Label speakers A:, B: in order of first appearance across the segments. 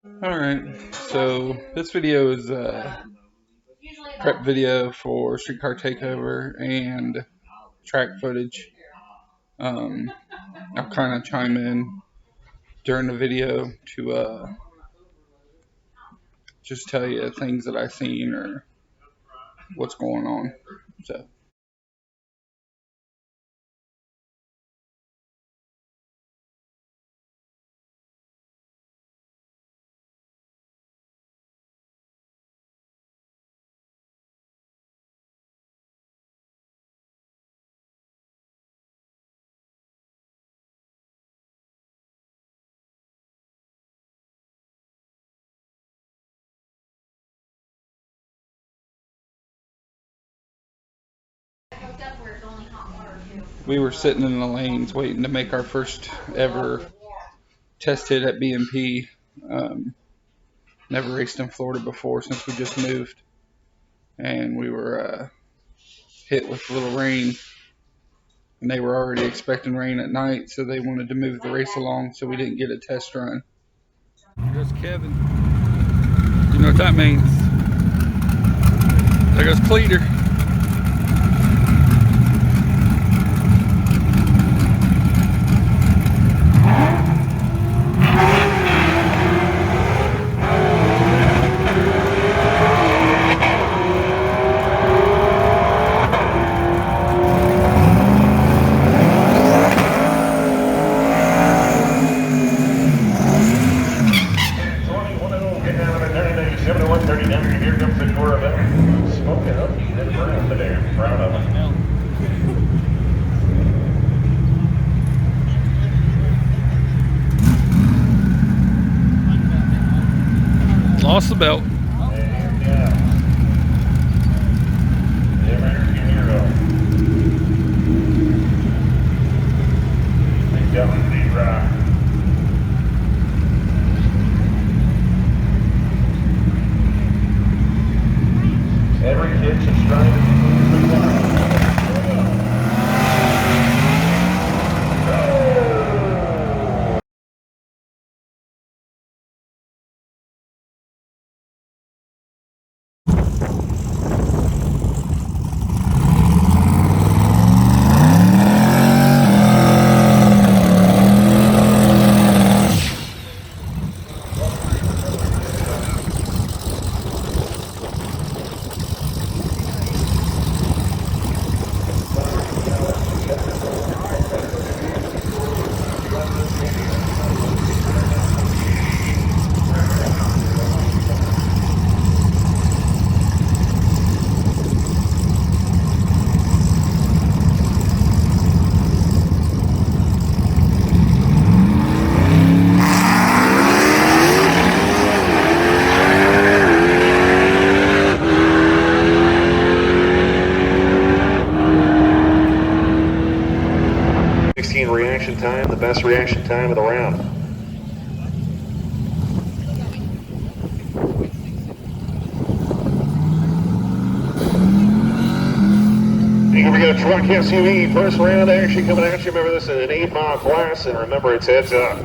A: Alright, so this video is a prep video for Street Car Takeover and track footage. I'll kind of chime in during the video to just tell you things that I've seen or what's going on. So. We were sitting in the lanes waiting to make our first ever test hit at BMP. Never raced in Florida before since we just moved. And we were hit with a little rain. And they were already expecting rain at night, so they wanted to move the race along so we didn't get a test run. There's Kevin. You know what that means. There goes Cleater.
B: Here comes the core of it. Smoking up, he's in brown today. I'm proud of him.
A: Lost the belt.
B: And yeah. He's got the rock. Every kid should strive to be the one. 16 reaction time, the best reaction time of the round. Here we got a truck SUV, first round action coming at you. Remember, this is an 8-mile class, and remember, it's heads up.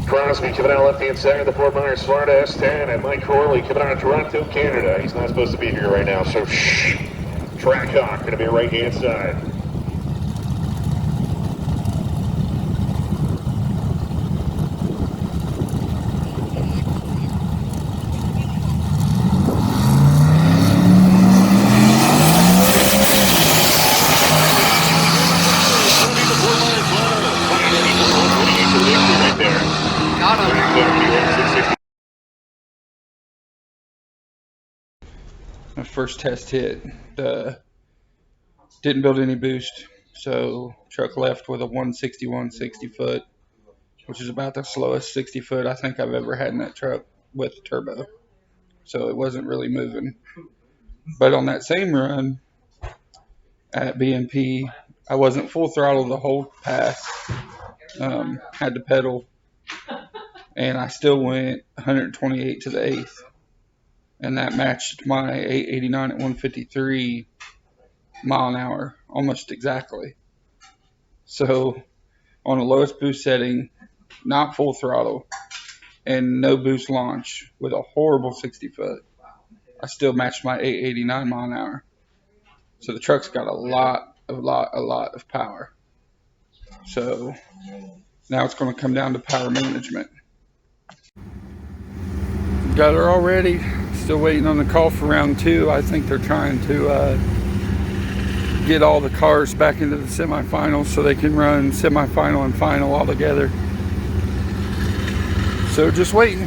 B: Crosby coming out left-hand side of the Fort Myers Smart S10, and Mike Corley coming out of Toronto, Canada. He's not supposed to be here right now, so shh. Trackhawk going to be right-hand side.
A: My first test hit, didn't build any boost, so truck left with a 161 60 foot, which is about the slowest 60 foot I think I've ever had in that truck with turbo. So it wasn't really moving. But on that same run at BMP, I wasn't full throttle the whole pass. Had to pedal, and I still went 128 to the eighth, and that matched my 889 at 153 mile an hour almost exactly. So on the lowest boost setting, not full throttle, and no boost launch with a horrible 60 foot, I still matched my 889 mile an hour. So the truck's got a lot of power. So now it's going to come down to power management. Got her already. Still waiting on the call for round 2. I think they're trying to get all the cars back into the semifinals so they can run semifinal and final all together. So just waiting.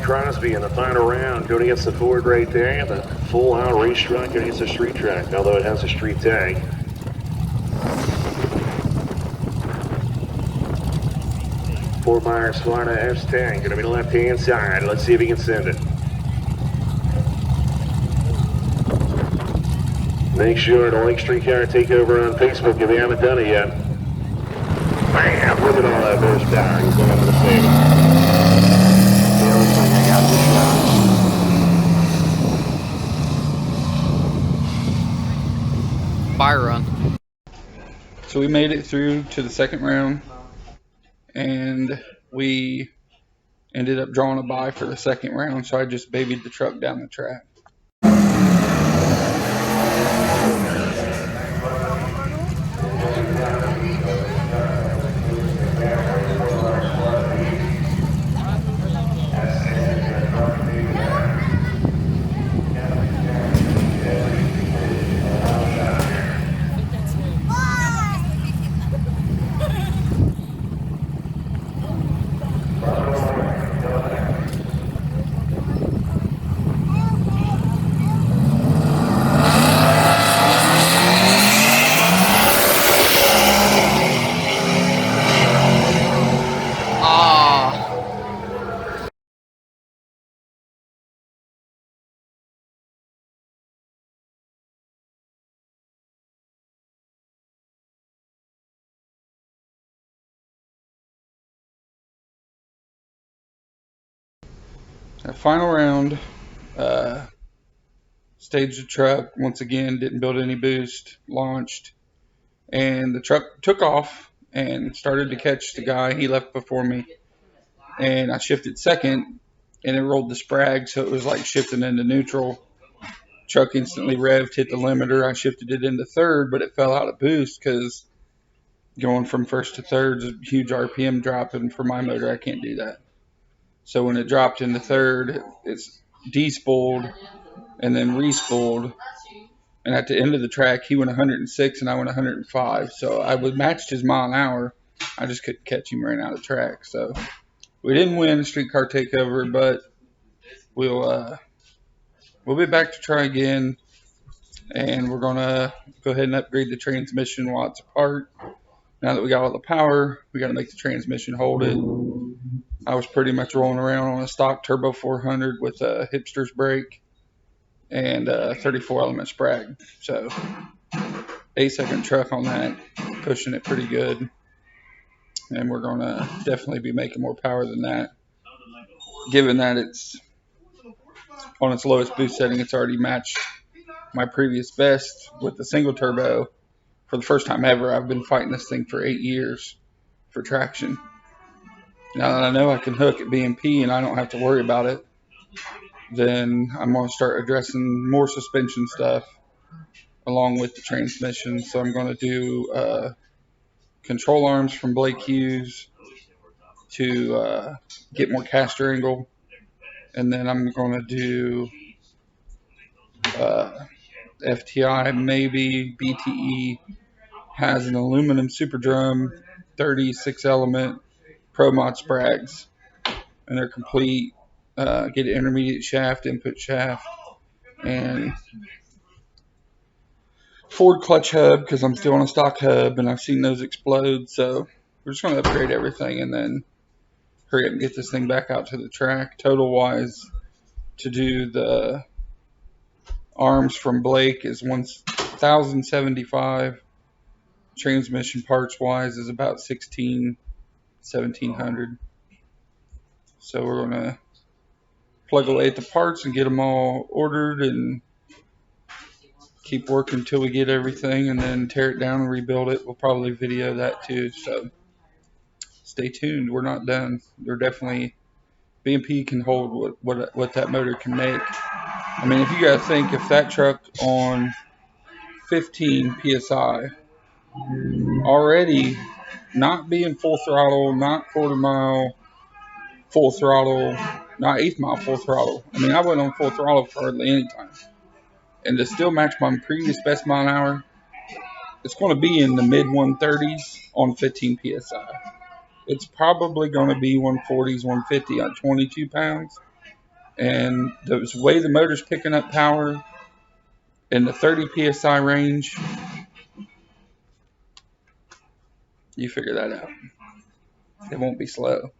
B: Crosby in the final round, going against the Ford right there, the full-out race truck going against the street track, although it has a street tag. Fort Myers, Florida S10, going to be the left-hand side. Let's see if he can send it. Make sure to like Street Car Takeover on Facebook if you haven't done it yet. Bam! Look at all that horsepower. He's going over the save.
A: Bye run. So we made it through to the second round, and we ended up drawing a bye for the second round, so I just babied the truck down the track. That final round, staged the truck once again, didn't build any boost, launched, and the truck took off and started to catch the guy. He left before me, and I shifted second, and it rolled the sprag, so it was like shifting into neutral. Truck instantly revved, hit the limiter. I shifted it into third, but it fell out of boost because going from first to third is a huge RPM drop, and for my motor, I can't do that. So when it dropped into third, it's despooled and then respooled. And at the end of the track, he went 106 and I went 105. So I was matched his mile an hour. I just couldn't catch him right out of the track. So we didn't win the Street Car Takeover, but we'll be back to try again. And we're gonna go ahead and upgrade the transmission while it's apart. Now that we got all the power, we got to make the transmission hold it. I was pretty much rolling around on a stock turbo 400 with a hipster's brake and a 34 element sprag. So 8-second truck on that, pushing it pretty good. And we're going to definitely be making more power than that. Given that it's on its lowest boost setting, it's already matched my previous best with the single turbo. For the first time ever, I've been fighting this thing for 8 years for traction. Now that I know I can hook at BMP and I don't have to worry about it, then I'm going to start addressing more suspension stuff along with the transmission. So I'm going to do control arms from Blake Hughes to get more caster angle. And then I'm going to do FTI, maybe BTE has an aluminum super drum, 36 element Pro Mod Sprags, and they're complete. Get an intermediate shaft, input shaft, and Ford clutch hub because I'm still on a stock hub and I've seen those explode. So we're just going to upgrade everything and then hurry up and get this thing back out to the track. Total wise, to do the arms from Blake is 1,075. Transmission parts wise is about 1,700. So we're going to plug away at the parts and get them all ordered and keep working until we get everything and then tear it down and rebuild it. We'll probably video that too. So stay tuned. We're not done. They're definitely, BMP can hold what that motor can make. I mean, if you got to think, if that truck on 15 PSI already not being full throttle, not quarter mile full throttle, not eighth mile full throttle. I mean, I went on full throttle for hardly any time. And to still match my previous best mile an hour, it's going to be in the mid 130s on 15 PSI. It's probably going to be 140s, 150 on 22 pounds. And the way the motor's picking up power in the 30 PSI range, you figure that out. It won't be slow.